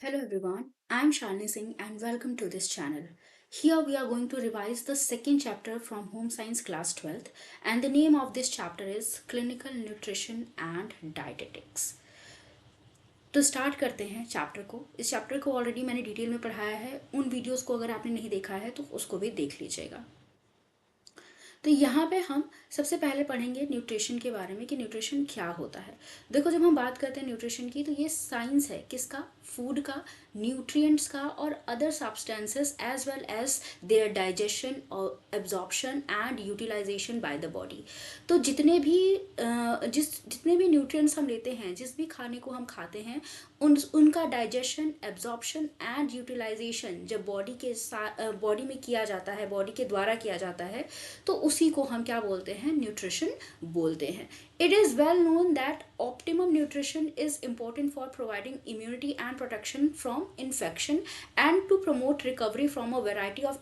Hello everyone, I am Shalini Singh and welcome to this channel. Here we are going to revise the second chapter from Home Science Class 12th and the name of this chapter is Clinical Nutrition and Dietetics. तो start करते हैं chapter को। इस chapter को already मैंने detail में पढ़ाया है, उन वीडियोस को अगर आपने नहीं देखा है तो उसको भी देख लीजिएगा। तो यहाँ पे हम सबसे पहले पढ़ेंगे न्यूट्रिशन के बारे में कि न्यूट्रिशन क्या होता है। देखो, जब हम बात करते हैं न्यूट्रिशन की तो ये साइंस है किसका, फूड का, न्यूट्रिएंट्स का और other substances as well as their digestion और absorption and utilisation by the body. तो जितने भी न्यूट्रिएंट्स हम लेते हैं, जिस भी खाने को हम खाते हैं, उनका डाइजेशन, एब्जॉर्प्शन एंड यूटिलाइजेशन जब बॉडी में किया जाता है, बॉडी के द्वारा किया जाता है, तो उसी को हम क्या बोलते हैं, न्यूट्रिशन बोलते हैं। It is well known that optimum nutrition is important for providing immunity and protection from infection and to promote recovery from a variety of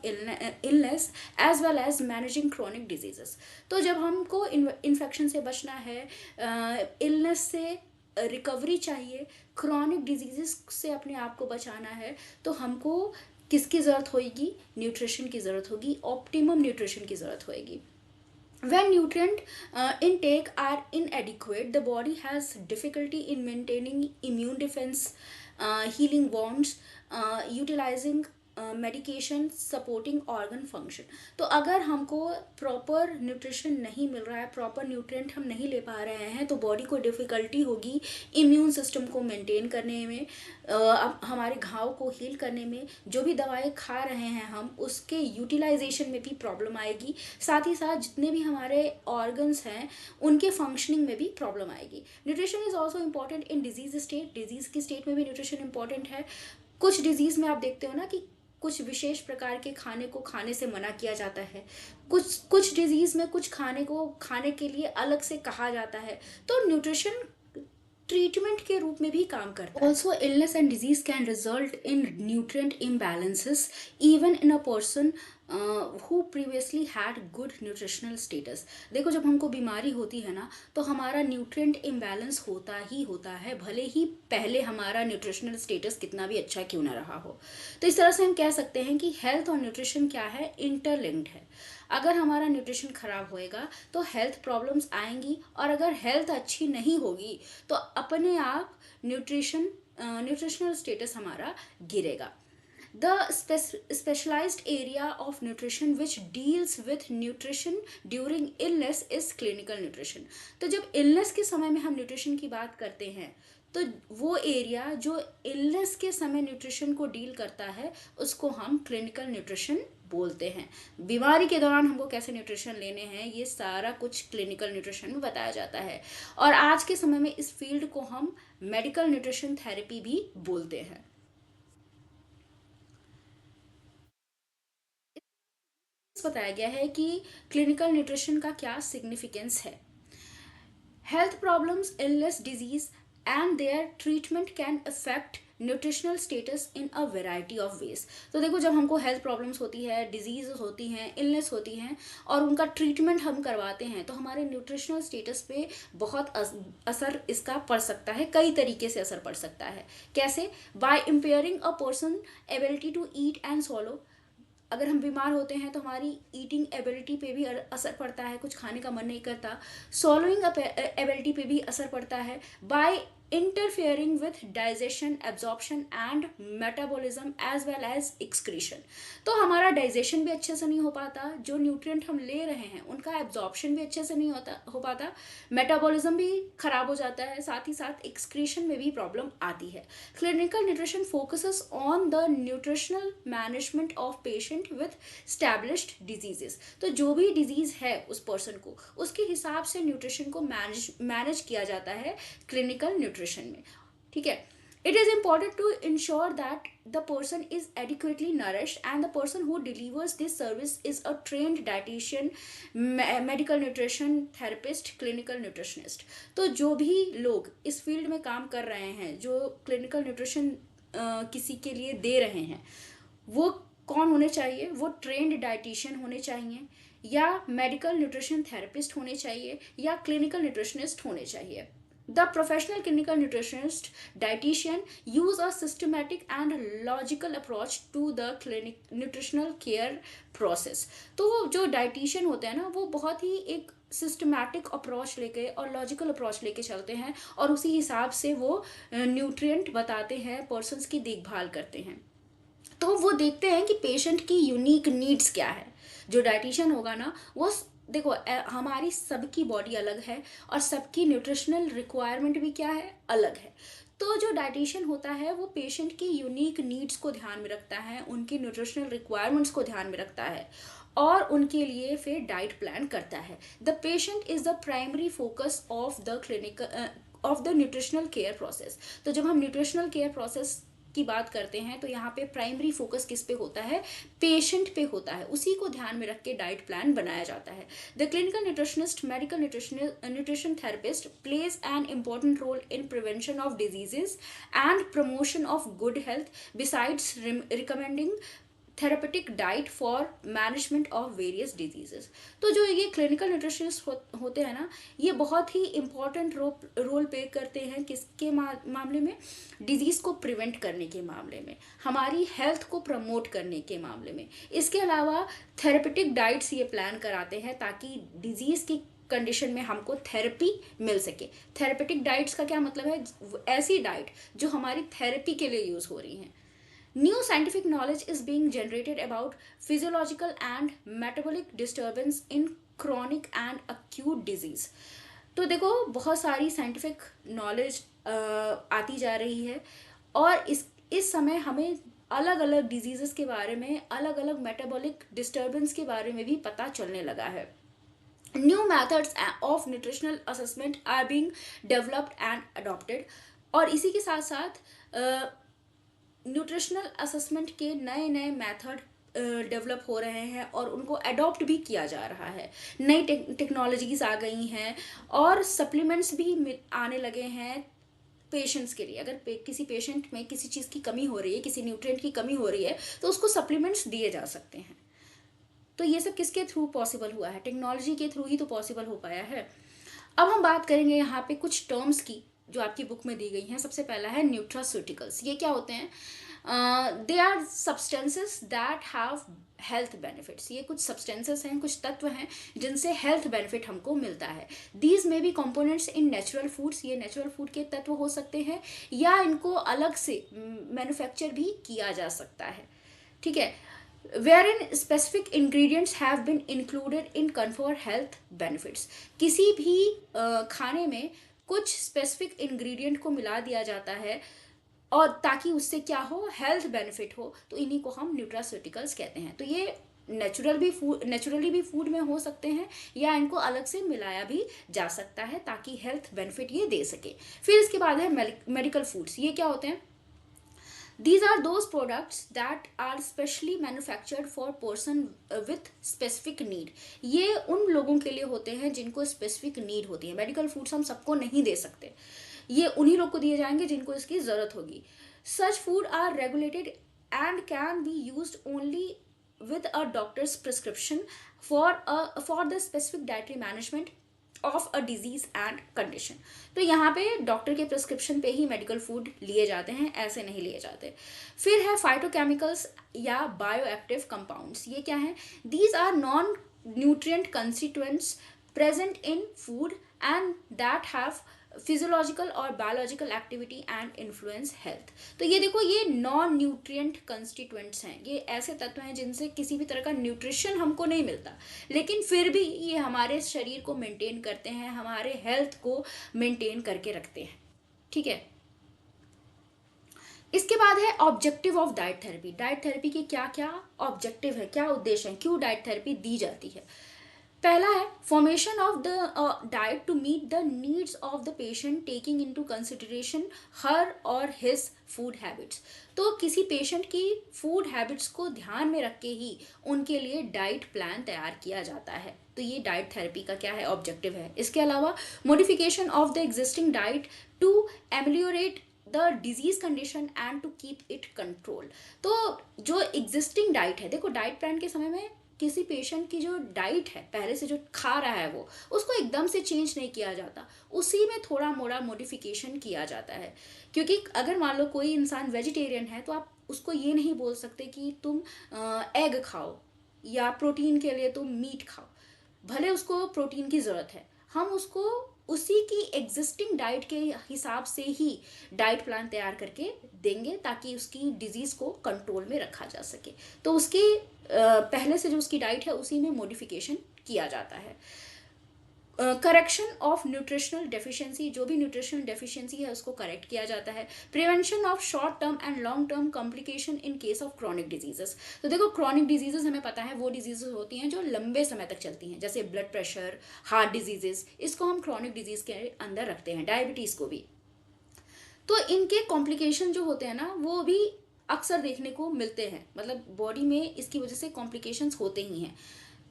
illness as well as managing chronic diseases। तो जब हमको infection से बचना है, illness से recovery चाहिए, chronic diseases से अपने आप को बचाना है, तो हमको किसकी ज़रूरत होगी, न्यूट्रिशन की ज़रूरत होगी, ऑप्टिमम न्यूट्रिशन की ज़रूरत होगी। When nutrient intake are inadequate, the body has difficulty in maintaining immune defense, healing wounds, utilizing medication, supporting organ function. तो अगर हमको प्रॉपर न्यूट्रिशन नहीं मिल रहा है, प्रॉपर न्यूट्रिएंट हम नहीं ले पा रहे हैं, तो बॉडी को डिफ़िकल्टी होगी इम्यून सिस्टम को मेंटेन करने में, हमारे घाव को हील करने में, जो भी दवाएं खा रहे हैं हम उसके यूटिलाइजेशन में भी प्रॉब्लम आएगी, साथ ही साथ जितने भी हमारे ऑर्गन्स हैं उनके फंक्शनिंग में भी प्रॉब्लम आएगी। Nutrition is also important in disease state. Disease की स्टेट में भी न्यूट्रिशन इंपॉर्टेंट है। कुछ डिजीज़ में आप देखते हो ना कि कुछ विशेष प्रकार के खाने को खाने से मना किया जाता है, कुछ डिजीज़ में कुछ खाने को खाने के लिए अलग से कहा जाता है, तो न्यूट्रिशन ट्रीटमेंट के रूप में भी काम करता है। Also illness and disease can result in nutrient imbalances even in a person who previously had good nutritional status. देखो, जब हमको बीमारी होती है ना, तो हमारा न्यूट्रिएंट इम्बैलेंस होता ही होता है, भले ही पहले हमारा न्यूट्रिशनल स्टेटस कितना भी अच्छा क्यों ना रहा हो। तो इस तरह से हम कह सकते हैं कि हेल्थ और न्यूट्रिशन क्या है, इंटरलिंक्ड है। अगर हमारा न्यूट्रिशन खराब होएगा तो हेल्थ प्रॉब्लम्स आएंगी, और अगर हेल्थ अच्छी नहीं होगी तो अपने आप न्यूट्रिशनल स्टेटस हमारा गिरेगा। The specialized area of nutrition which deals with nutrition during illness is clinical nutrition। तो जब illness के समय में हम न्यूट्रिशन की बात करते हैं, तो वो एरिया जो इलनेस के समय न्यूट्रिशन को डील करता है उसको हम क्लिनिकल न्यूट्रिशन बोलते हैं। बीमारी के दौरान हमको कैसे न्यूट्रिशन लेने हैं, ये सारा कुछ क्लिनिकल न्यूट्रिशन में बताया जाता है, और आज के समय में इस फील्ड को हम मेडिकल न्यूट्रिशन थेरेपी भी बोलते हैं। बताया गया है कि क्लिनिकल न्यूट्रिशन का क्या सिग्निफिकेंस है। Health problems, illness, disease and their treatment can affect nutritional status in a variety of ways. तो देखो, जब हमको हेल्थ प्रॉब्लम्स होती है, डिजीज होती हैं, इलनेस होती हैं, और उनका ट्रीटमेंट हम करवाते हैं, तो हमारे न्यूट्रिशनल स्टेटस पे बहुत असर इसका पड़ सकता है, कई तरीके से असर पड़ सकता है। कैसे? By impairing a person ability to eat and swallow. अगर हम बीमार होते हैं तो हमारी ईटिंग एबिलिटी पे भी असर पड़ता है, कुछ खाने का मन नहीं करता। सॉलोइंग एबिलिटी पे भी असर पड़ता है। By interfering with digestion, absorption and metabolism as well as excretion. तो हमारा डाइजेशन भी अच्छे से नहीं हो पाता, जो न्यूट्रिएंट हम ले रहे हैं उनका एब्जॉर्प्शन भी अच्छे से नहीं हो पाता, मेटाबॉलिज्म भी खराब हो जाता है, साथ ही साथ एक्सक्रीशन में भी प्रॉब्लम आती है। Clinical nutrition focuses on the nutritional management of patient with established diseases. तो जो भी डिजीज है उस पर्सन को, उसके हिसाब से न्यूट्रिशन को मैनेज किया जाता है क्लिनिकल न्यूट्रिशन में। ठीक है। It is important to ensure that the person is adequately nourished, and the person who delivers this service is a trained dietitian, medical nutrition therapist, clinical nutritionist। तो जो भी लोग इस फील्ड में काम कर रहे हैं, जो क्लिनिकल न्यूट्रिशन किसी के लिए दे रहे हैं, वो कौन होने चाहिए? वो ट्रेंड डाइटिशियन होने चाहिए, या मेडिकल न्यूट्रिशन थेरेपिस्ट होने चाहिए, या क्लिनिकल न्यूट्रिशनिस्ट होने चाहिए। The professional clinical nutritionist dietitian use a systematic and logical approach to the clinic nutritional care process. तो जो डाइटिशियन होते हैं ना, वो बहुत ही एक सिस्टमैटिक अप्रोच लेके और लॉजिकल अप्रोच लेके चलते हैं, और उसी हिसाब से वो न्यूट्रिएंट बताते हैं, पर्सन्स की देखभाल करते हैं। तो वो देखते हैं कि पेशेंट की यूनिक नीड्स क्या है। जो डाइटिशियन होगा ना, वो देखो हमारी सबकी बॉडी अलग है और सबकी न्यूट्रिशनल रिक्वायरमेंट भी क्या है, अलग है। तो जो डाइटिशियन होता है वो पेशेंट की यूनिक नीड्स को ध्यान में रखता है, उनकी न्यूट्रिशनल रिक्वायरमेंट्स को ध्यान में रखता है और उनके लिए फिर डाइट प्लान करता है। The patient is the primary focus of the clinical of the nutritional care process. तो जब हम न्यूट्रिशनल केयर प्रोसेस की बात करते हैं तो यहाँ पे प्राइमरी फोकस किस पे होता है, पेशेंट पे होता है, उसी को ध्यान में रख के डाइट प्लान बनाया जाता है। The clinical nutritionist medical nutrition therapist plays an important role in prevention of diseases and promotion of good health besides recommending therapeutic diet for management of various diseases. तो जो ये क्लिनिकल न्यूट्रिशनिस्ट होते हैं ना, ये बहुत ही इंपॉर्टेंट रोल प्ले करते हैं किसके मामले में, डिजीज़ को प्रिवेंट करने के मामले में, हमारी हेल्थ को प्रमोट करने के मामले में। इसके अलावा थेरेपेटिक डाइट्स ये प्लान कराते हैं ताकि डिजीज़ की कंडीशन में हमको थेरेपी मिल सके। थेरेपेटिक डाइट्स का क्या मतलब है, ऐसी डाइट जो हमारी थेरेपी के लिए यूज़ हो रही हैं। New scientific knowledge is being generated about physiological and metabolic disturbance in chronic and acute disease. तो देखो बहुत सारी साइंटिफिक नॉलेज आती जा रही है और इस समय हमें अलग अलग डिजीजेस के बारे में, अलग अलग मेटाबॉलिक डिस्टर्बेंस के बारे में भी पता चलने लगा है। New methods of nutritional assessment are being developed and adopted. और इसी के साथ साथ न्यूट्रिशनल असेसमेंट के नए नए मेथड डेवलप हो रहे हैं और उनको अडॉप्ट भी किया जा रहा है। नई टेक्नोलॉजीज आ गई हैं और सप्लीमेंट्स भी आने लगे हैं पेशेंट्स के लिए। अगर किसी पेशेंट में किसी चीज़ की कमी हो रही है, किसी न्यूट्रिएंट की कमी हो रही है, तो उसको सप्लीमेंट्स दिए जा सकते हैं। तो ये सब किसके थ्रू पॉसिबल हुआ है, टेक्नोलॉजी के थ्रू ही तो पॉसिबल हो पाया है। अब हम बात करेंगे यहाँ पे कुछ टर्म्स की जो आपकी बुक में दी गई हैं। सबसे पहला है न्यूट्रास्यूटिकल्स। ये क्या होते हैं, they are substances that have health benefits. ये कुछ सब्सटेंसेस हैं, कुछ तत्व हैं जिनसे हेल्थ बेनिफिट हमको मिलता है। These may be components in natural foods. ये नेचुरल फूड के तत्व हो सकते हैं या इनको अलग से मैन्युफैक्चर भी किया जा सकता है, ठीक है। wherein specific ingredients have been included in confer health benefits। किसी भी खाने में कुछ स्पेसिफिक इंग्रेडिएंट को मिला दिया जाता है और ताकि उससे क्या हो, हेल्थ बेनिफिट हो, तो इन्हीं को हम न्यूट्रास्यूटिकल्स कहते हैं। तो ये नेचुरली भी फूड में हो सकते हैं या इनको अलग से मिलाया भी जा सकता है ताकि हेल्थ बेनिफिट ये दे सके। फिर इसके बाद है मेडिकल फूड्स। ये क्या होते हैं, These are those products that are specially manufactured for person with specific need। ये उन लोगों के लिए होते हैं जिनको स्पेसिफिक नीड होती है। मेडिकल फूड्स हम सबको नहीं दे सकते, ये उन्हीं लोग को दिए जाएंगे जिनको इसकी ज़रूरत होगी। Such food are regulated and can be used only with a doctor's prescription for the specific dietary management of a disease and condition. तो यहाँ पे डॉक्टर के प्रिस्क्रिप्शन पे ही मेडिकल फूड लिए जाते हैं, ऐसे नहीं लिए जाते। फिर है फाइटोकेमिकल्स या बायोएक्टिव कंपाउंड्स। ये क्या है, these are non nutrient constituents present in food and that have physiological और biological activity and influence health. तो ये देखो, ये नॉन न्यूट्रिएंट कंस्टिट्यूएंट्स हैं। ये ऐसे तत्व हैं जिनसे किसी भी तरह का न्यूट्रिशन हमको नहीं मिलता, लेकिन फिर भी ये हमारे शरीर को मेंटेन करते हैं, हमारे हेल्थ को मेंटेन करके रखते हैं, ठीक है। इसके बाद है objective of diet therapy. Diet therapy के क्या क्या ऑब्जेक्टिव है, क्या उद्देश्य है, क्यों डाइट थेरेपी दी जाती है। पहला है formation of the diet to meet the needs of the patient taking into consideration her और हिज फूड हैबिट्स। तो किसी पेशेंट की फूड हैबिट्स को ध्यान में रख के ही उनके लिए डाइट प्लान तैयार किया जाता है। तो ये डाइट थेरेपी का क्या है, ऑब्जेक्टिव है। इसके अलावा modification of the existing diet to ameliorate the disease condition and to keep it control. तो जो एग्जिस्टिंग डाइट है, देखो डाइट प्लान के समय में किसी पेशेंट की जो डाइट है पहले से जो खा रहा है वो उसको एकदम से चेंज नहीं किया जाता, उसी में थोड़ा मोड़ा मॉडिफिकेशन किया जाता है। क्योंकि अगर मान लो कोई इंसान वेजिटेरियन है तो आप उसको ये नहीं बोल सकते कि तुम एग खाओ या प्रोटीन के लिए तुम मीट खाओ, भले उसको प्रोटीन की ज़रूरत है, हम उसको उसी की एग्जिस्टिंग डाइट के हिसाब से ही डाइट प्लान तैयार करके देंगे ताकि उसकी डिजीज़ को कंट्रोल में रखा जा सके। तो उसकी पहले से जो उसकी डाइट है उसी में मॉडिफिकेशन किया जाता है। करेक्शन ऑफ न्यूट्रिशनल डेफिशिएंसी, जो भी न्यूट्रिशनल डेफिशिएंसी है उसको करेक्ट किया जाता है। Prevention of short term and long term complication in case of chronic diseases. तो देखो क्रॉनिक डिजीजेस हमें पता है वो डिजीजेस होती हैं जो लंबे समय तक चलती हैं, जैसे ब्लड प्रेशर, हार्ट डिजीजेस, इसको हम क्रॉनिक डिजीज के अंदर रखते हैं, डायबिटीज़ को भी। तो इनके कॉम्प्लिकेशन जो होते हैं ना वो भी अक्सर देखने को मिलते हैं, मतलब बॉडी में इसकी वजह से कॉम्प्लिकेशंस होते ही हैं।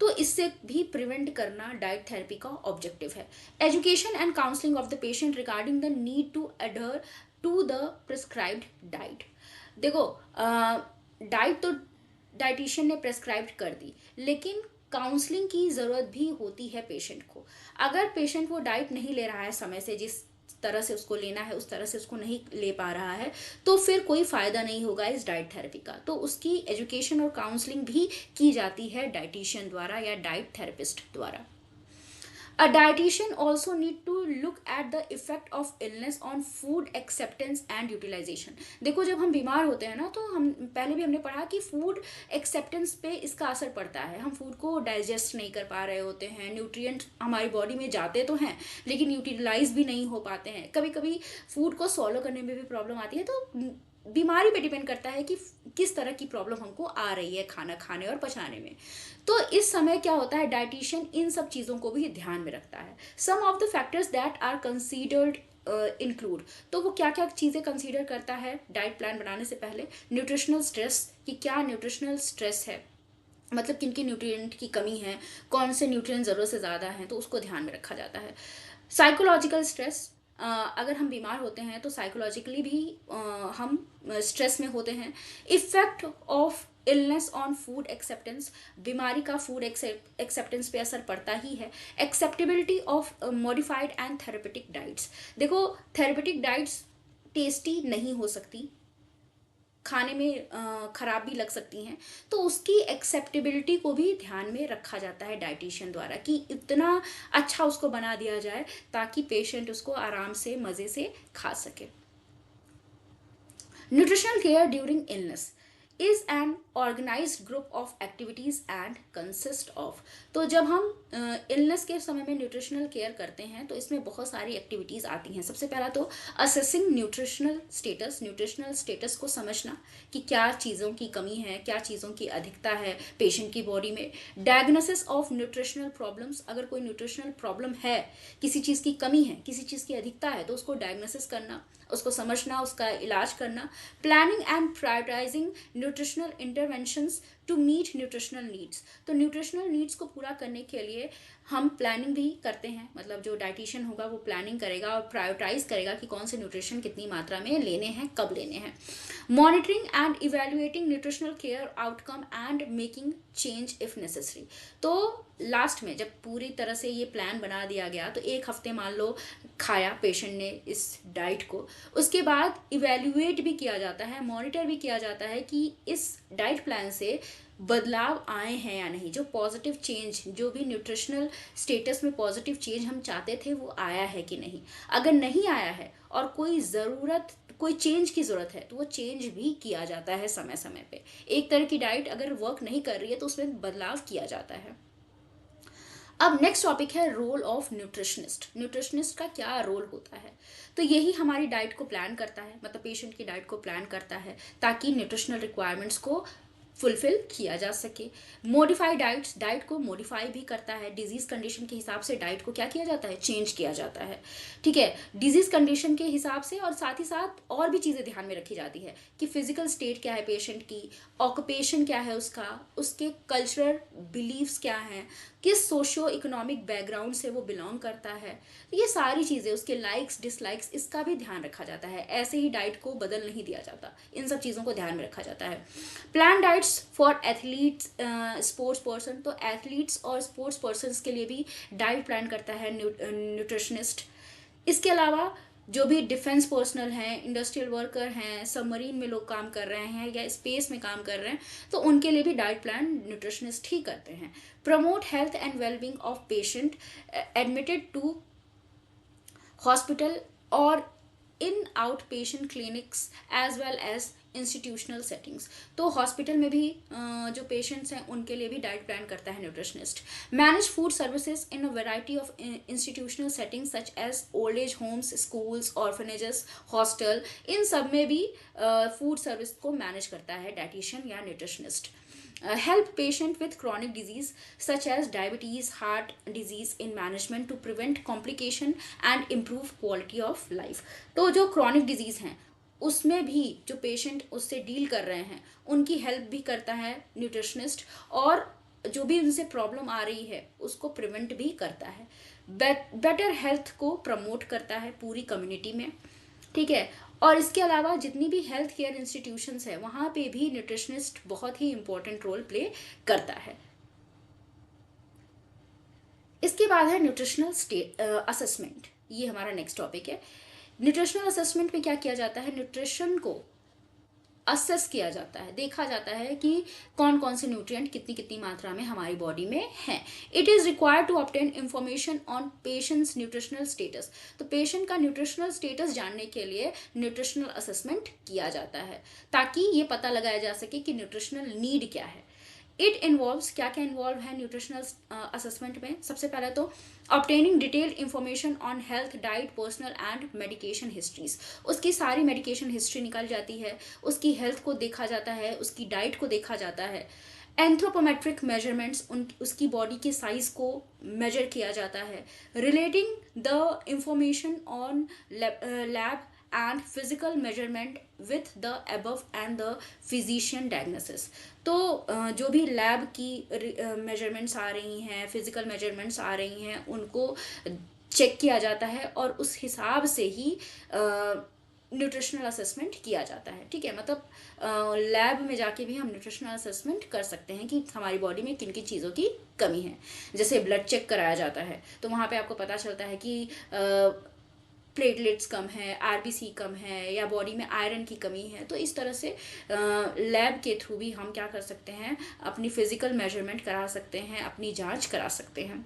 तो इससे भी प्रिवेंट करना डाइट थेरेपी का ऑब्जेक्टिव है। Education and counselling of the patient regarding the need to adhere to the prescribed diet. देखो डाइट तो डाइटिशियन ने प्रेस्क्राइब कर दी, लेकिन काउंसलिंग की ज़रूरत भी होती है पेशेंट को। अगर पेशेंट वो डाइट नहीं ले रहा है समय से, जिस तरह से उसको लेना है उस तरह से उसको नहीं ले पा रहा है, तो फिर कोई फ़ायदा नहीं होगा इस डाइट थेरेपी का। तो उसकी एजुकेशन और काउंसलिंग भी की जाती है डाइटिशियन द्वारा या डाइट थेरेपिस्ट द्वारा। A dietitian also need to look at the effect of illness on food acceptance and utilization। देखो जब हम बीमार होते हैं ना तो हम पहले भी हमने पढ़ा कि फूड एक्सेप्टेंस पे इसका असर पड़ता है। हम फूड को डाइजेस्ट नहीं कर पा रहे होते हैं, न्यूट्रिएंट हमारी बॉडी में जाते तो हैं लेकिन यूटिलाइज भी नहीं हो पाते हैं, कभी कभी फूड को सॉलो करने में भी प्रॉब्लम आती है। तो बीमारी पे डिपेंड करता है कि किस तरह की प्रॉब्लम हमको आ रही है खाना खाने और पचाने में। तो इस समय क्या होता है, डाइटिशियन इन सब चीज़ों को भी ध्यान में रखता है। Some of the factors that are considered include, तो वो क्या क्या चीज़ें कंसीडर करता है डाइट प्लान बनाने से पहले। न्यूट्रिशनल स्ट्रेस, कि क्या न्यूट्रिशनल स्ट्रेस है, मतलब किन किन न्यूट्रिएंट की कमी है, कौन से न्यूट्रिएंट ज़रूरत से ज़्यादा हैं, तो उसको ध्यान में रखा जाता है। साइकोलॉजिकल स्ट्रेस, अगर हम बीमार होते हैं तो साइकोलॉजिकली भी हम स्ट्रेस में होते हैं। Effect of illness on food acceptance, बीमारी का फूड एक्सेप्टेंस पे असर पड़ता ही है। Acceptability of modified and therapeutic diets, देखो थेरेपेटिक डाइट्स टेस्टी नहीं हो सकती, खाने में ख़राब भी लग सकती हैं, तो उसकी एक्सेप्टेबिलिटी को भी ध्यान में रखा जाता है डाइटिशियन द्वारा कि इतना अच्छा उसको बना दिया जाए ताकि पेशेंट उसको आराम से मज़े से खा सके। Nutritional care during illness is an organised group of activities and consist of, तो जब हम इलनेस के समय में न्यूट्रिशनल केयर करते हैं तो इसमें बहुत सारी एक्टिविटीज़ आती हैं। सबसे पहला तो assessing nutritional status, nutritional status को समझना कि क्या चीज़ों की कमी है, क्या चीज़ों की अधिकता है पेशेंट की बॉडी में। डायग्नोसिस ऑफ न्यूट्रिशनल प्रॉब्लम्स, अगर कोई न्यूट्रिशनल प्रॉब्लम है, किसी चीज़ की कमी है, किसी चीज़ की अधिकता है, तो उसको डायग्नोसिस करना, उसको समझना, उसका इलाज करना। Planning and prioritising nutritional interventions to meet nutritional needs, तो न्यूट्रिशनल नीड्स को पूरा करने के लिए हम प्लानिंग भी करते हैं, मतलब जो डाइटिशियन होगा वो प्लानिंग करेगा और प्रायोरिटाइज करेगा कि कौन से न्यूट्रिशन कितनी मात्रा में लेने हैं, कब लेने हैं। Monitoring and evaluating nutritional care outcome and making change if necessary, तो लास्ट में जब पूरी तरह से ये प्लान बना दिया गया तो एक हफ्ते मान लो खाया पेशेंट ने इस डाइट को, उसके बाद इवेल्युएट भी किया जाता है, मॉनिटर भी किया जाता है कि इस डाइट प्लान से बदलाव आए हैं या नहीं, जो पॉजिटिव चेंज, जो भी न्यूट्रिशनल स्टेटस में पॉजिटिव चेंज हम चाहते थे वो आया है कि नहीं। अगर नहीं आया है और कोई चेंज की ज़रूरत है तो वो चेंज भी किया जाता है समय समय पे। एक तरह की डाइट अगर वर्क नहीं कर रही है तो उसमें बदलाव किया जाता है। अब नेक्स्ट टॉपिक है रोल ऑफ न्यूट्रिशनिस्ट। न्यूट्रिशनिस्ट का क्या रोल होता है, तो यही हमारी डाइट को प्लान करता है, मतलब पेशेंट की डाइट को प्लान करता है ताकि न्यूट्रिशनल रिक्वायरमेंट्स को फुलफिल किया जा सके। मॉडिफाई डाइट्स, डाइट को मॉडिफाई भी करता है, डिजीज़ कंडीशन के हिसाब से डाइट को क्या किया जाता है, चेंज किया जाता है। ठीक है, डिजीज़ कंडीशन के हिसाब से, और साथ ही साथ और भी चीज़ें ध्यान में रखी जाती है कि फिजिकल स्टेट क्या है पेशेंट की, ऑक्यूपेशन क्या है उसका, उसके कल्चरल बिलीव्स क्या हैं, किस सोशियो इकोनॉमिक बैकग्राउंड से वो बिलोंग करता है, तो ये सारी चीज़ें, उसके लाइक्स डिसलाइक्स, इसका भी ध्यान रखा जाता है। ऐसे ही डाइट को बदल नहीं दिया जाता, इन सब चीज़ों को ध्यान में रखा जाता है। Plan diets for athletes, sports person, तो एथलीट्स और स्पोर्ट्स पर्सनस के लिए भी डाइट प्लान करता है न्यूट्रिशनिस्ट। इसके अलावा जो भी डिफेंस पर्सनल हैं, इंडस्ट्रियल वर्कर हैं, सबमरीन में लोग काम कर रहे हैं या स्पेस में काम कर रहे हैं, तो उनके लिए भी डाइट प्लान न्यूट्रिशनिस्ट ही करते हैं। Promote health and wellbeing of patient admitted to hospital और in out patient clinics as well as institutional settings, तो हॉस्पिटल में भी जो पेशेंट्स हैं उनके लिए भी डाइट प्लान करता है nutritionist. Manage food services in a variety of institutional settings such as old age homes, schools, orphanages, hostel, इन सब में भी फूड सर्विस को मैनेज करता है डाइटिशियन या nutritionist. Help patient with chronic disease such as diabetes, heart disease in management to prevent complication and improve quality of life। तो जो chronic disease हैं उसमें भी जो पेशेंट उससे डील कर रहे हैं उनकी हेल्प भी करता है न्यूट्रिशनिस्ट, और जो भी उनसे प्रॉब्लम आ रही है उसको प्रिवेंट भी करता है। बेटर हेल्थ को प्रमोट करता है पूरी कम्युनिटी में, ठीक है। और इसके अलावा जितनी भी हेल्थ केयर इंस्टीट्यूशंस है वहाँ पे भी न्यूट्रिशनिस्ट बहुत ही इंपॉर्टेंट रोल प्ले करता है। इसके बाद है न्यूट्रिशनल असेसमेंट, ये हमारा नेक्स्ट टॉपिक है। न्यूट्रिशनल असेसमेंट में क्या किया जाता है, न्यूट्रिशन को असेस किया जाता है, देखा जाता है कि कौन कौन से न्यूट्रिएंट कितनी कितनी मात्रा में हमारी बॉडी में हैं। It is required to obtain information on patients nutritional status, तो पेशेंट का न्यूट्रिशनल स्टेटस जानने के लिए न्यूट्रिशनल असेसमेंट किया जाता है ताकि ये पता लगाया जा सके कि न्यूट्रिशनल नीड क्या है। इट इन्वॉल्व्स, क्या क्या इन्वॉल्व है न्यूट्रिशनल असेसमेंट में, सबसे पहले तो obtaining detailed information on health, diet, personal and medication histories, उसकी सारी मेडिकेशन हिस्ट्री निकाल जाती है, उसकी हेल्थ को देखा जाता है, उसकी डाइट को देखा जाता है। एंथ्रोपोमेट्रिक मेजरमेंट्स, उसकी बॉडी के साइज को मेजर किया जाता है। Relating the information on lab and physical measurement with the above and the physician diagnosis, तो जो भी लैब की मेजरमेंट्स आ रही हैं, फिजिकल मेजरमेंट्स आ रही हैं, उनको चेक किया जाता है और उस हिसाब से ही न्यूट्रिशनल असेसमेंट किया जाता है, ठीक है। मतलब लैब में जाके भी हम न्यूट्रिशनल असेसमेंट कर सकते हैं कि हमारी बॉडी में किन किन चीज़ों की कमी है। जैसे ब्लड चेक कराया जाता है तो वहाँ पे आपको पता चलता है कि प्लेटलेट्स कम है, आरबीसी कम है, या बॉडी में आयरन की कमी है। तो इस तरह से लैब के थ्रू भी हम क्या कर सकते हैं, अपनी फिजिकल मेजरमेंट करा सकते हैं, अपनी जांच करा सकते हैं,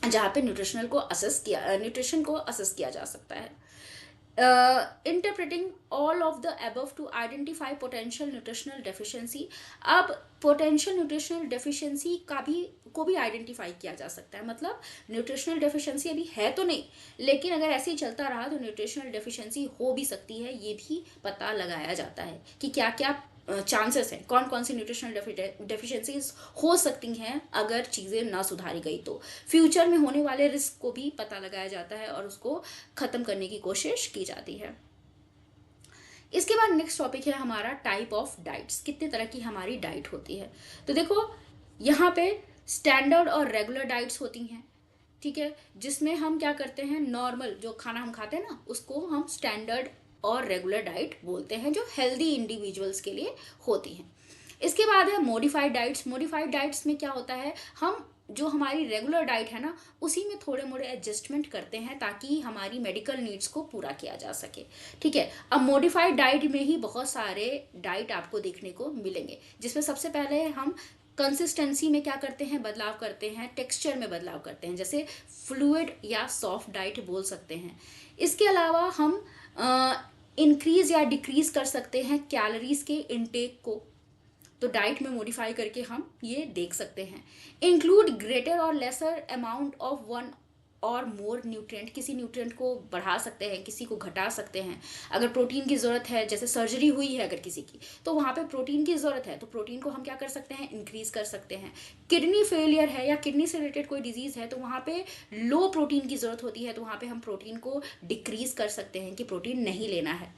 जहाँ पे न्यूट्रिशन को असेस किया जा सकता है। Interpreting all of the above to identify potential nutritional deficiency, अब पोटेंशियल न्यूट्रिशनल डेफिशिएंसी को भी आइडेंटिफाई किया जा सकता है। मतलब न्यूट्रिशनल डेफिशिएंसी अभी है तो नहीं, लेकिन अगर ऐसे ही चलता रहा तो न्यूट्रिशनल डेफिशिएंसी हो भी सकती है, ये भी पता लगाया जाता है कि क्या क्या चांसेस हैं, कौन कौन सी न्यूट्रिशनल डेफिशिएंसीज हो सकती हैं अगर चीज़ें ना सुधारी गई तो। फ्यूचर में होने वाले रिस्क को भी पता लगाया जाता है और उसको ख़त्म करने की कोशिश की जाती है। इसके बाद नेक्स्ट टॉपिक है हमारा टाइप ऑफ डाइट्स, कितने तरह की हमारी डाइट होती है। तो देखो यहाँ पे स्टैंडर्ड और रेगुलर डाइट्स होती हैं, ठीक है, जिसमें हम क्या करते हैं, नॉर्मल जो खाना हम खाते हैं ना उसको हम स्टैंडर्ड और रेगुलर डाइट बोलते हैं, जो हेल्दी इंडिविजुअल्स के लिए होती हैं। इसके बाद है मॉडिफाइड डाइट्स। मॉडिफाइड डाइट्स में क्या होता है, हम जो हमारी रेगुलर डाइट है ना उसी में थोड़े मोड़े एडजस्टमेंट करते हैं ताकि हमारी मेडिकल नीड्स को पूरा किया जा सके, ठीक है। अब मॉडिफाइड डाइट में ही बहुत सारे डाइट आपको देखने को मिलेंगे, जिसमें सबसे पहले हम कंसिस्टेंसी में क्या करते हैं, बदलाव करते हैं, टेक्सचर में बदलाव करते हैं, जैसे फ्लूइड या सॉफ्ट डाइट बोल सकते हैं। इसके अलावा हम इंक्रीज या डिक्रीज कर सकते हैं कैलोरीज के इनटेक को, तो डाइट में मॉडिफाई करके हम ये देख सकते हैं। इंक्लूड ग्रेटर और लेसर अमाउंट ऑफ वन और मोर न्यूट्रिएंट, किसी न्यूट्रिएंट को बढ़ा सकते हैं, किसी को घटा सकते हैं। अगर प्रोटीन की ज़रूरत है, जैसे सर्जरी हुई है अगर किसी की, तो वहाँ पे प्रोटीन की ज़रूरत है तो प्रोटीन को हम क्या कर सकते हैं, इंक्रीज़ कर सकते हैं। किडनी फेलियर है या किडनी से रिलेटेड कोई डिजीज़ है तो वहाँ पे लो प्रोटीन की ज़रूरत होती है, तो वहाँ पे हम प्रोटीन को डिक्रीज़ कर सकते हैं कि प्रोटीन नहीं लेना है।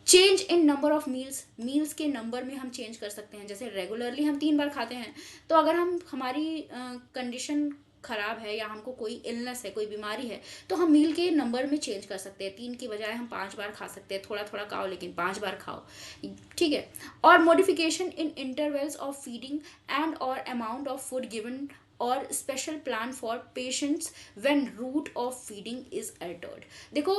Change in number of meals के नंबर में हम चेंज कर सकते हैं। जैसे रेगुलरली हम 3 बार खाते हैं, तो अगर हम हमारी कंडीशन ख़राब है या हमको कोई इलनेस है, कोई बीमारी है, तो हम मील के नंबर में चेंज कर सकते हैं। 3 की बजाय हम 5 बार खा सकते हैं। थोड़ा थोड़ा खाओ लेकिन 5 बार खाओ, ठीक है। और modification in intervals of feeding and और अमाउंट ऑफ फूड गिवन और special plan for patients when route of feeding is altered. देखो,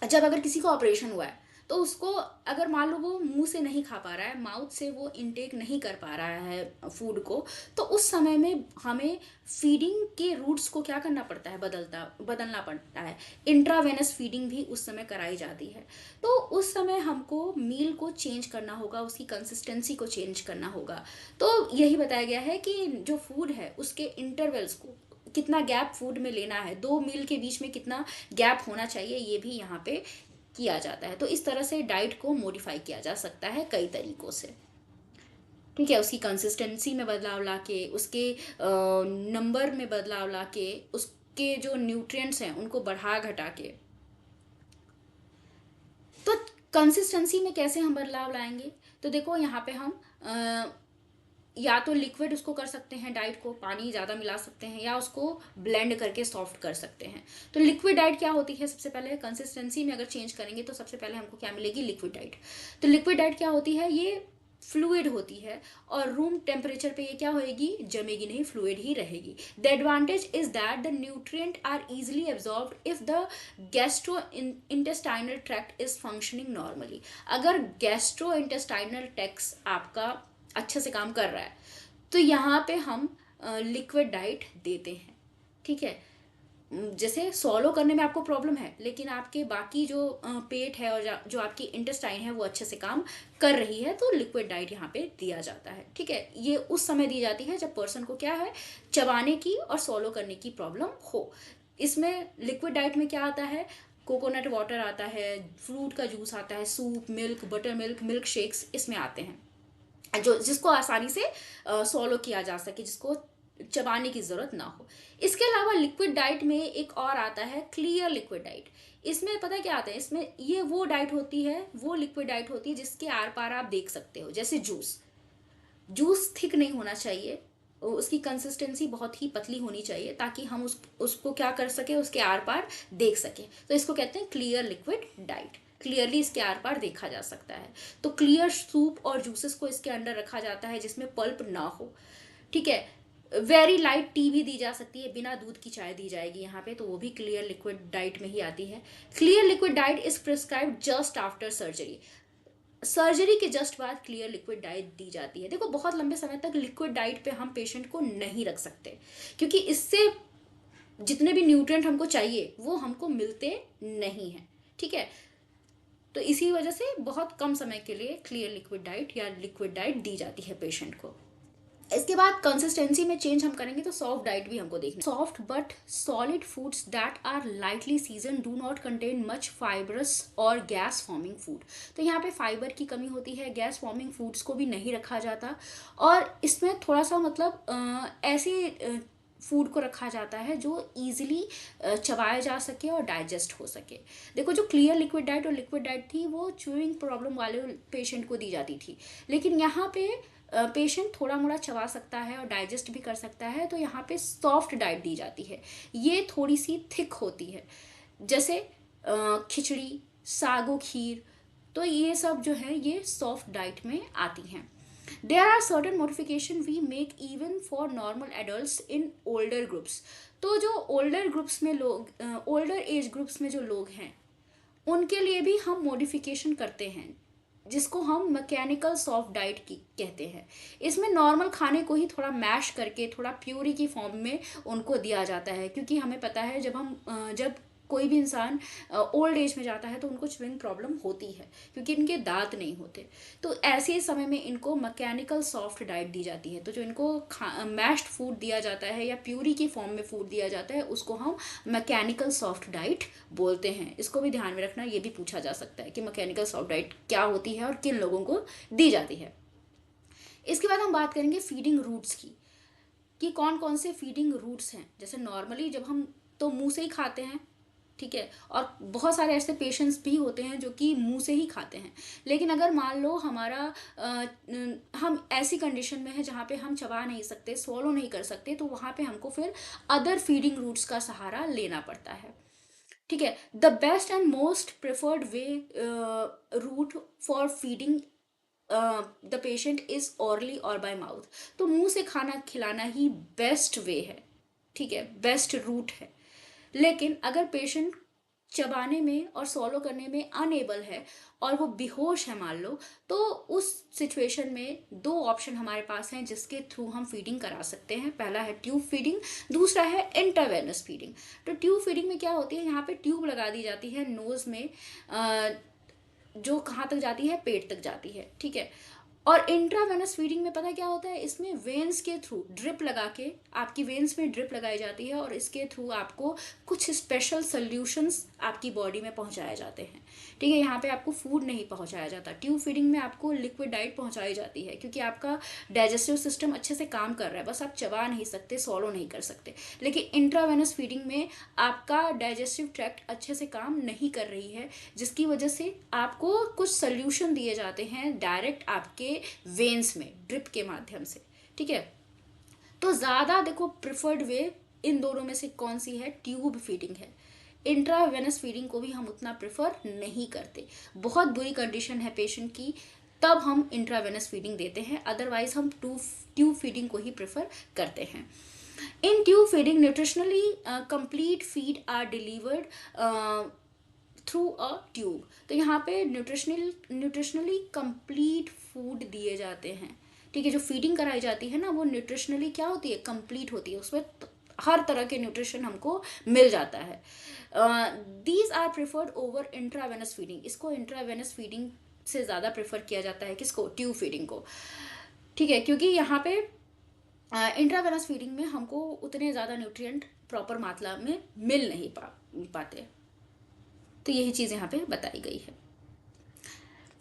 जब अगर किसी को ऑपरेशन हुआ है तो उसको, अगर मान लो वो मुंह से नहीं खा पा रहा है, माउथ से वो इनटेक नहीं कर पा रहा है फूड को, तो उस समय में हमें फीडिंग के रूट्स को क्या करना पड़ता है, बदलना पड़ता है। इंट्रावेनस फीडिंग भी उस समय कराई जाती है। तो उस समय हमको मील को चेंज करना होगा, उसकी कंसिस्टेंसी को चेंज करना होगा। तो यही बताया गया है कि जो फूड है उसके इंटरवल्स को, कितना गैप फूड में लेना है, 2 मील के बीच में कितना गैप होना चाहिए, ये भी यहाँ पे किया जाता है। तो इस तरह से डाइट को मॉडिफाई किया जा सकता है कई तरीकों से, ठीक है। उसकी कंसिस्टेंसी में बदलाव लाके, उसके नंबर में बदलाव लाके, उसके जो न्यूट्रिएंट्स हैं उनको बढ़ा घटा के। तो कंसिस्टेंसी में कैसे हम बदलाव लाएंगे, तो देखो यहाँ पे हम या तो लिक्विड उसको कर सकते हैं, डाइट को पानी ज़्यादा मिला सकते हैं, या उसको ब्लेंड करके सॉफ्ट कर सकते हैं। तो लिक्विड डाइट क्या होती है, सबसे पहले कंसिस्टेंसी में अगर चेंज करेंगे तो सबसे पहले हमको क्या मिलेगी, लिक्विड डाइट। तो लिक्विड डाइट क्या होती है, ये फ्लूइड होती है और रूम टेम्परेचर पे ये क्या होएगी, जमेगी नहीं, फ्लूइड ही रहेगी। The advantage is that the nutrient are easily absorbed if the gastro intestinal tract is functioning normally. अगर गैस्ट्रो इंटेस्टाइनल ट्रैक्ट आपका अच्छे से काम कर रहा है तो यहाँ पे हम लिक्विड डाइट देते हैं, ठीक है। जैसे सॉलो करने में आपको प्रॉब्लम है लेकिन आपके बाकी जो पेट है और जो आपकी इंटेस्टाइन है वो अच्छे से काम कर रही है, तो लिक्विड डाइट यहाँ पे दिया जाता है, ठीक है। ये उस समय दी जाती है जब पर्सन को क्या है, चबाने की और सॉलो करने की प्रॉब्लम हो। इसमें लिक्विड डाइट में क्या आता है, कोकोनट वाटर आता है, फ्रूट का जूस आता है, soup, milk, butter milk, milk shakes इसमें आते हैं, जो जिसको आसानी से सॉलो किया जा सके, जिसको चबाने की जरूरत ना हो। इसके अलावा लिक्विड डाइट में एक और आता है क्लियर लिक्विड डाइट। इसमें पता है क्या आता है, इसमें ये वो डाइट होती है, वो लिक्विड डाइट होती है जिसके आर पार आप देख सकते हो। जैसे जूस, जूस थिक नहीं होना चाहिए, उसकी कंसिस्टेंसी बहुत ही पतली होनी चाहिए ताकि हम उसको क्या कर सके, उसके आर पार देख सके। तो इसको कहते हैं क्लियर लिक्विड डाइट, क्लियरली इसके आर पार देखा जा सकता है। तो क्लियर सूप और जूसेस को इसके अंडर रखा जाता है जिसमें पल्प ना हो, ठीक है। वेरी लाइट टी भी दी जा सकती है, बिना दूध की चाय दी जाएगी यहाँ पे, तो वो भी क्लियर लिक्विड डाइट में ही आती है। Clear liquid diet is prescribed just after surgery. Surgery के जस्ट बाद क्लियर लिक्विड डाइट दी जाती है। देखो, बहुत लंबे समय तक लिक्विड डाइट पे हम पेशेंट को नहीं रख सकते क्योंकि इससे जितने भी न्यूट्रिएंट हमको चाहिए वो हमको मिलते नहीं हैं, ठीक है। तो इसी वजह से बहुत कम समय के लिए क्लियर लिक्विड डाइट या लिक्विड डाइट दी जाती है पेशेंट को। इसके बाद कंसिस्टेंसी में चेंज हम करेंगे तो सॉफ्ट डाइट भी हमको देखना। Soft but solid foods that are lightly season do not contain much fibrous or gas forming food. तो यहाँ पे फाइबर की कमी होती है, गैस फॉर्मिंग फूड्स को भी नहीं रखा जाता, और इसमें थोड़ा सा मतलब ऐसे फूड को रखा जाता है जो इजीली चबाया जा सके और डाइजेस्ट हो सके। देखो, जो क्लियर लिक्विड डाइट और लिक्विड डाइट थी वो च्यूइंग प्रॉब्लम वाले पेशेंट को दी जाती थी, लेकिन यहाँ पे पेशेंट थोड़ा मोड़ा चबा सकता है और डाइजेस्ट भी कर सकता है, तो यहाँ पे सॉफ्ट डाइट दी जाती है। ये थोड़ी सी थिक होती है, जैसे खिचड़ी, सागो खीर, तो ये सब जो है ये सॉफ्ट डाइट में आती हैं। There are certain modification we make even for normal adults in older groups. तो जो ओल्डर ग्रुप्स में लोग, ओल्डर एज ग्रुप्स में जो लोग हैं उनके लिए भी हम मॉडिफिकेशन करते हैं जिसको हम मैकेनिकल सॉफ्ट डाइट की कहते हैं। इसमें नॉर्मल खाने को ही थोड़ा मैश करके थोड़ा प्यूरी की फॉर्म में उनको दिया जाता है, क्योंकि हमें पता है जब कोई भी इंसान ओल्ड एज में जाता है तो उनको च्युइंग प्रॉब्लम होती है क्योंकि इनके दांत नहीं होते। तो ऐसे समय में इनको मैकेनिकल सॉफ्ट डाइट दी जाती है। तो जो इनको मैश्ड फूड दिया जाता है या प्यूरी की फॉर्म में फूड दिया जाता है उसको हम मैकेनिकल सॉफ्ट डाइट बोलते हैं। इसको भी ध्यान में रखना, ये भी पूछा जा सकता है कि मैकेनिकल सॉफ्ट डाइट क्या होती है और किन लोगों को दी जाती है। इसके बाद हम बात करेंगे फीडिंग रूट्स की, कि कौन कौन से फीडिंग रूट्स हैं। जैसे नॉर्मली जब हम तो मुंह से ही खाते हैं, ठीक है। और बहुत सारे ऐसे पेशेंट्स भी होते हैं जो कि मुंह से ही खाते हैं। लेकिन अगर मान लो हमारा हम ऐसी कंडीशन में है जहाँ पे हम चबा नहीं सकते, swallow नहीं कर सकते, तो वहाँ पे हमको फिर अदर फीडिंग रूट्स का सहारा लेना पड़ता है। ठीक है। The best and most preferred way route for feeding the patient is orally or by mouth. तो मुंह से खाना खिलाना ही बेस्ट वे है, ठीक है, बेस्ट रूट है। लेकिन अगर पेशेंट चबाने में और सॉलो करने में अनएबल है और वो बेहोश है मान लो, तो उस सिचुएशन में दो ऑप्शन हमारे पास हैं जिसके थ्रू हम फीडिंग करा सकते हैं। पहला है ट्यूब फीडिंग, दूसरा है इंट्रावेनस फीडिंग। तो ट्यूब फीडिंग में क्या होती है, यहाँ पे ट्यूब लगा दी जाती है नोज में, जो कहाँ तक जाती है, पेट तक जाती है, ठीक है। और इंट्रावेनस फीडिंग में पता क्या होता है, इसमें वेन्स के थ्रू ड्रिप लगा के, आपकी वेन्स में ड्रिप लगाई जाती है और इसके थ्रू आपको कुछ स्पेशल सॉल्यूशंस आपकी बॉडी में पहुंचाए जाते हैं, ठीक है। यहाँ पे आपको फूड नहीं पहुंचाया जाता। ट्यूब फीडिंग में आपको लिक्विड डाइट पहुंचाई जाती है क्योंकि आपका डाइजेस्टिव सिस्टम अच्छे से काम कर रहा है, बस आप चबा नहीं सकते, सॉलो नहीं कर सकते। लेकिन इंट्रावेनस फीडिंग में आपका डाइजेस्टिव ट्रैक्ट अच्छे से काम नहीं कर रही है, जिसकी वजह से आपको कुछ सोल्यूशन दिए जाते हैं डायरेक्ट आपके वेन्स में ड्रिप के माध्यम से, ठीक है। तो ज़्यादा देखो प्रिफर्ड वे इन दोनों में से कौन सी है, ट्यूब फीडिंग है। इंट्रावेनस फीडिंग को भी हम उतना प्रेफर नहीं करते। बहुत बुरी कंडीशन है पेशेंट की, तब हम इंट्रावेनस फीडिंग देते हैं, अदरवाइज हम ट्यूब फीडिंग को ही प्रेफर करते हैं। In tube feeding nutritionally complete feed are delivered through a tube. तो यहाँ पे न्यूट्रिशनली कंप्लीट फूड दिए जाते हैं, ठीक है। जो फीडिंग कराई जाती है ना, वो न्यूट्रिशनली क्या होती है, कंप्लीट होती है, उसमें हर तरह के न्यूट्रिशन हमको मिल जाता है। These are preferred over intravenous feeding. इसको इंट्रावेनस फीडिंग से ज़्यादा प्रेफर किया जाता है, किसको, ट्यूब फीडिंग को, ठीक है। क्योंकि यहाँ पे इंट्रावेनस फीडिंग में हमको उतने ज़्यादा न्यूट्रिएंट प्रॉपर मात्रा में मिल नहीं पाते। तो यही चीज़ यहाँ पे बताई गई है।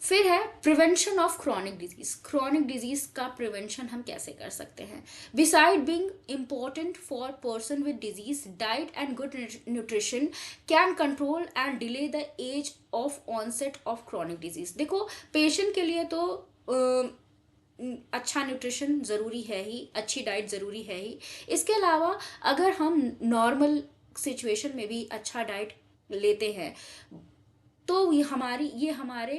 फिर है prevention of chronic disease. Chronic disease का प्रिवेंशन हम कैसे कर सकते हैं। Beside being important for person with disease, diet and good nutrition can control and delay the age of onset of chronic disease. देखो पेशेंट के लिए तो अच्छा न्यूट्रिशन ज़रूरी है ही, अच्छी डाइट ज़रूरी है ही। इसके अलावा अगर हम नॉर्मल सिचुएशन में भी अच्छा डाइट लेते हैं तो ये हमारे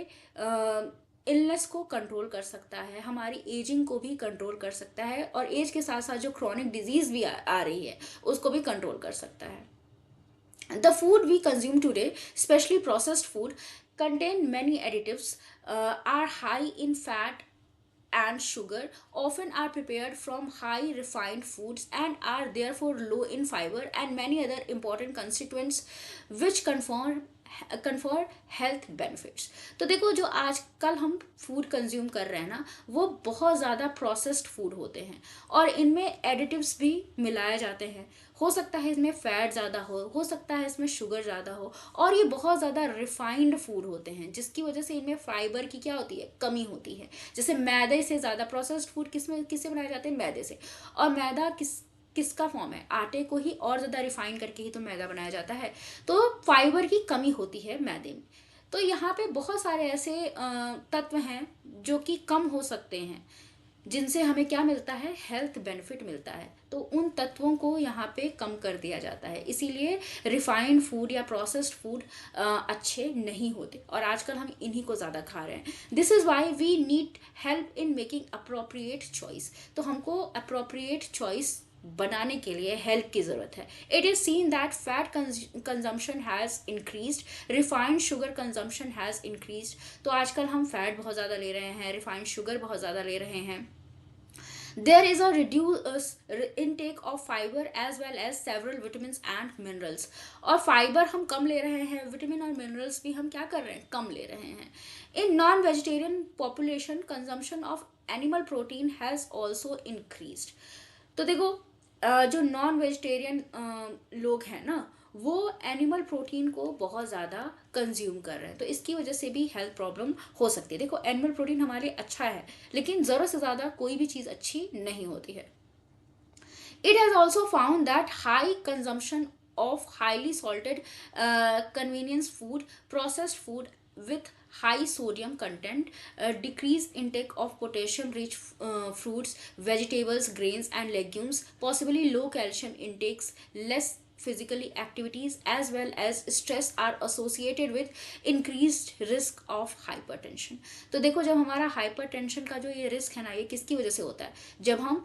इलनेस को कंट्रोल कर सकता है, हमारी एजिंग को भी कंट्रोल कर सकता है, और एज के साथ साथ जो क्रॉनिक डिजीज भी आ रही है उसको भी कंट्रोल कर सकता है। The food we consume today, especially processed food, contain many additives, are high in fat and sugar, often are prepared from high refined foods, and are therefore low in fiber and many other important constituents which confer health benefits. तो देखो जो आजकल हम food consume कर रहे हैं ना, वो बहुत ज़्यादा प्रोसेस्ड फूड होते हैं और इनमें एडिटिव्स भी मिलाए जाते हैं। हो सकता है इसमें फैट ज़्यादा हो सकता है इसमें शुगर ज़्यादा हो, और ये बहुत ज़्यादा रिफाइंड फूड होते हैं जिसकी वजह से इनमें फाइबर की क्या होती है, कमी होती है। जैसे मैदे से ज़्यादा प्रोसेस्ड फूड किससे बनाए जाते हैं, मैदे से। और मैदा किसका फॉर्म है, आटे को ही और ज़्यादा रिफाइन करके ही तो मैदा बनाया जाता है। तो फाइबर की कमी होती है मैदे में। तो यहाँ पे बहुत सारे ऐसे तत्व हैं जो कि कम हो सकते हैं, जिनसे हमें क्या मिलता है, हेल्थ बेनिफिट मिलता है। तो उन तत्वों को यहाँ पे कम कर दिया जाता है, इसीलिए रिफाइंड फूड या प्रोसेस्ड फूड अच्छे नहीं होते और आजकल हम इन्हीं को ज़्यादा खा रहे हैं। This is why we need help in making appropriate choice. तो हमको अप्रोप्रिएट चॉइस बनाने के लिए हेल्प की ज़रूरत है। It is seen that fat consumption has increased, refined sugar consumption has increased. तो आजकल हम फैट बहुत ज़्यादा ले रहे हैं, रिफाइंड शुगर बहुत ज़्यादा ले रहे हैं। There is a reduced intake of fiber as well as several vitamins and minerals। और फाइबर हम कम ले रहे हैं, विटामिन और मिनरल्स भी हम क्या कर रहे हैं, कम ले रहे हैं। In non vegetarian population consumption of animal protein has also increased. तो देखो जो नॉन वेजिटेरियन लोग हैं ना, वो एनिमल प्रोटीन को बहुत ज़्यादा कंज्यूम कर रहे हैं, तो इसकी वजह से भी हेल्थ प्रॉब्लम हो सकती है। देखो एनिमल प्रोटीन हमारे लिए अच्छा है, लेकिन ज़रूरत से ज़्यादा कोई भी चीज़ अच्छी नहीं होती है। It has also found that high consumption of highly salted convenience food, processed food with high sodium content, decrease intake of potassium rich fruits, vegetables, grains and legumes, possibly low calcium intakes, less physically activities as well as stress are associated with increased risk of hypertension. तो देखो, जब हमारा hypertension का जो ये risk है ना, ये किसकी वजह से होता है? जब हम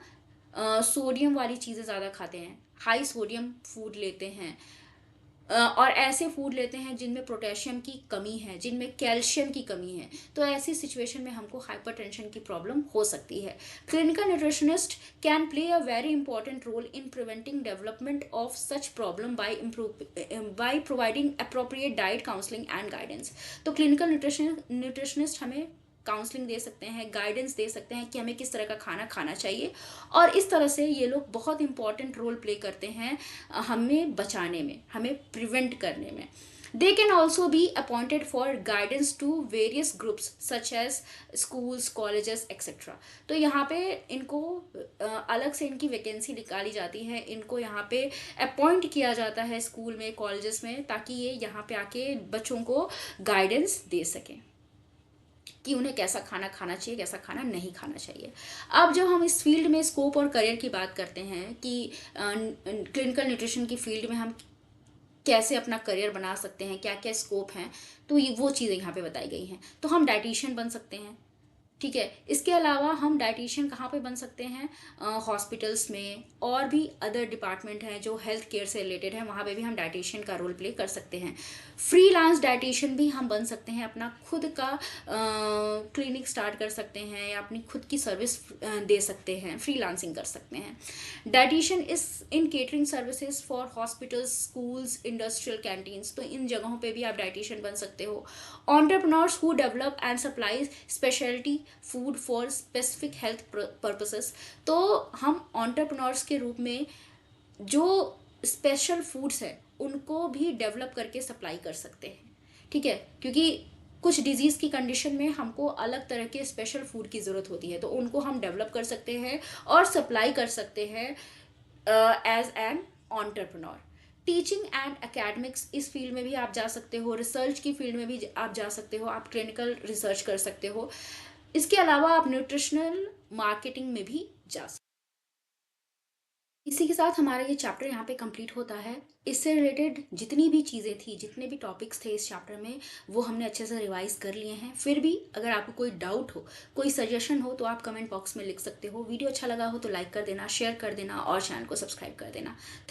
सोडियम वाली चीज़ें ज़्यादा खाते हैं, हाई सोडियम फूड लेते हैं, और ऐसे फूड लेते हैं जिनमें पोटेशियम की कमी है, जिनमें कैल्शियम की कमी है, तो ऐसी सिचुएशन में हमको हाइपरटेंशन की प्रॉब्लम हो सकती है. Clinical nutritionist can play a very important role in preventing development of such problem by providing appropriate diet, counselling and guidance. तो क्लिनिकल न्यूट्रिशनिस्ट हमें काउंसलिंग दे सकते हैं, गाइडेंस दे सकते हैं कि हमें किस तरह का खाना खाना चाहिए, और इस तरह से ये लोग बहुत इंपॉर्टेंट रोल प्ले करते हैं हमें बचाने में, हमें प्रिवेंट करने में. They can also be appointed for guidance to various groups such as schools, colleges etcetera. तो यहाँ पे इनको अलग से इनकी वैकेंसी निकाली जाती है, इनको यहाँ पे अपॉइंट किया जाता है स्कूल में, कॉलेजेस में, ताकि ये यहाँ पे आके बच्चों को गाइडेंस दे सकें कि उन्हें कैसा खाना खाना चाहिए, कैसा खाना नहीं खाना चाहिए. अब जब हम इस फील्ड में स्कोप और करियर की बात करते हैं कि क्लिनिकल न्यूट्रिशन की फील्ड में हम कैसे अपना करियर बना सकते हैं, क्या क्या स्कोप हैं, तो ये वो चीज़ें यहाँ पे बताई गई हैं. तो हम डाइटिशियन बन सकते हैं, ठीक है. इसके अलावा हम डाइटिशियन कहाँ पे बन सकते हैं? हॉस्पिटल्स में, और भी अदर डिपार्टमेंट हैं जो हेल्थ केयर से रिलेटेड है, वहाँ पे भी हम डाइटिशियन का रोल प्ले कर सकते हैं. फ्रीलांस डाइटिशियन भी हम बन सकते हैं, अपना खुद का क्लिनिक स्टार्ट कर सकते हैं या अपनी खुद की सर्विस दे सकते हैं, फ्रीलांसिंग कर सकते हैं. Dietitian is in catering services for hospitals, schools, industrial canteens. तो इन जगहों पे भी आप डाइटिशियन बन सकते हो. Entrepreneurs who develop and supply speciality food for specific health purposes. तो हम एंटरप्रेन्योर्स के रूप में जो स्पेशल फूड्स है उनको भी डेवलप करके सप्लाई कर सकते हैं, ठीक है. क्योंकि कुछ डिजीज़ की कंडीशन में हमको अलग तरह के स्पेशल फूड की ज़रूरत होती है, तो उनको हम डेवलप कर सकते हैं और सप्लाई कर सकते हैं as an entrepreneur. Teaching and academics, इस फील्ड में भी आप जा सकते हो. रिसर्च की फील्ड में भी आप जा सकते हो, आप क्लिनिकल रिसर्च कर सकते हो. इसके अलावा आप न्यूट्रिशनल मार्केटिंग में भी जा सकते हो. इसी के साथ हमारा ये चैप्टर यहाँ पे कंप्लीट होता है. इससे रिलेटेड जितनी भी चीज़ें थी, जितने भी टॉपिक्स थे इस चैप्टर में, वो हमने अच्छे से रिवाइज कर लिए हैं. फिर भी अगर आपको कोई डाउट हो, कोई सजेशन हो, तो आप कमेंट बॉक्स में लिख सकते हो. वीडियो अच्छा लगा हो तो लाइक कर देना, शेयर कर देना और चैनल को सब्सक्राइब कर देना.